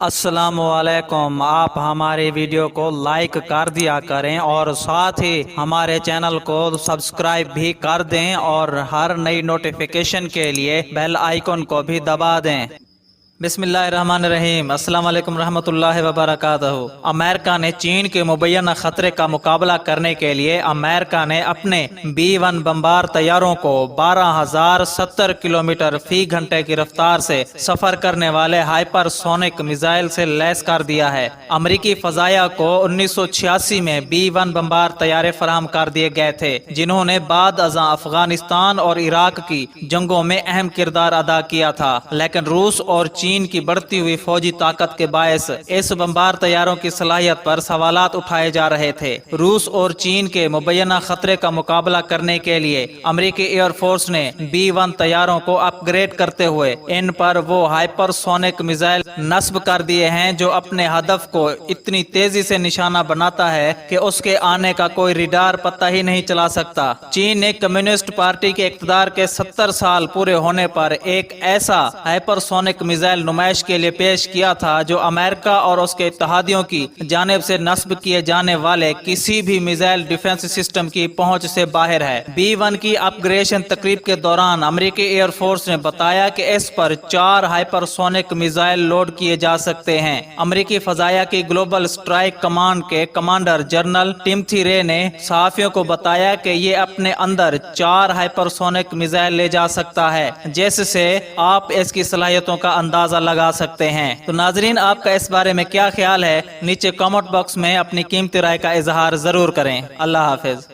السلام علیکم۔ آپ ہماری ویڈیو کو لائک کر دیا کریں اور ساتھ ہی ہمارے چینل کو سبسکرائب بھی کر دیں اور ہر نئی نوٹیفیکیشن کے لیے بیل آئیکن کو بھی دبا دیں۔ بسم اللہ الرحمن الرحیم۔ السلام علیکم رحمۃ اللہ وبرکاتہ۔ امریکہ نے چین کے مبینہ خطرے کا مقابلہ کرنے کے لیے امریکہ نے اپنے B-1 بمبار طیاروں کو 12,070 کلومیٹر فی گھنٹے کی رفتار سے سفر کرنے والے ہائپر سونک میزائل سے لیس کر دیا ہے۔ امریکی فضائیہ کو 1986 میں B-1 بمبار طیارے فراہم کر دیے گئے تھے، جنہوں نے بعد ازاں افغانستان اور عراق کی جنگوں میں اہم کردار ادا کیا تھا، لیکن روس اور چین کی بڑھتی ہوئی فوجی طاقت کے باعث اس بمبار طیاروں کی صلاحیت پر سوالات اٹھائے جا رہے تھے۔ روس اور چین کے مبینہ خطرے کا مقابلہ کرنے کے لیے امریکی ایئر فورس نے B-1 طیاروں کو اپ گریڈ کرتے ہوئے ان پر وہ ہائپر سونک میزائل نصب کر دیے ہیں جو اپنے ہدف کو اتنی تیزی سے نشانہ بناتا ہے کہ اس کے آنے کا کوئی ریڈار پتہ ہی نہیں چلا سکتا۔ چین نے کمیونسٹ پارٹی کے اقتدار کے 70 سال پورے ہونے پر ایک ایسا ہائپر سونک میزائل نمائش کے لیے پیش کیا تھا جو امریکہ اور اس کے اتحادیوں کی جانب سے نصب کیے جانے والے کسی بھی میزائل ڈیفنس سسٹم کی پہنچ سے باہر ہے۔ B-1 کی اپ گریڈیشن تقریب کے دوران امریکی ایئر فورس نے بتایا کہ اس پر 4 ہائپر سونک میزائل لوڈ کیے جا سکتے ہیں۔ امریکی فضائیہ کی گلوبل اسٹرائک کمانڈ کے کمانڈر جنرل ٹمتھی رے نے صحافیوں کو بتایا کہ یہ اپنے اندر 4 ہائپر سونک میزائل لے جا سکتا ہے، جس سے آپ اس کی صلاحیتوں کا اندازہ لگا سکتے ہیں۔ تو ناظرین، آپ کا اس بارے میں کیا خیال ہے؟ نیچے کامنٹ باکس میں اپنی قیمتی رائے کا اظہار ضرور کریں۔ اللہ حافظ۔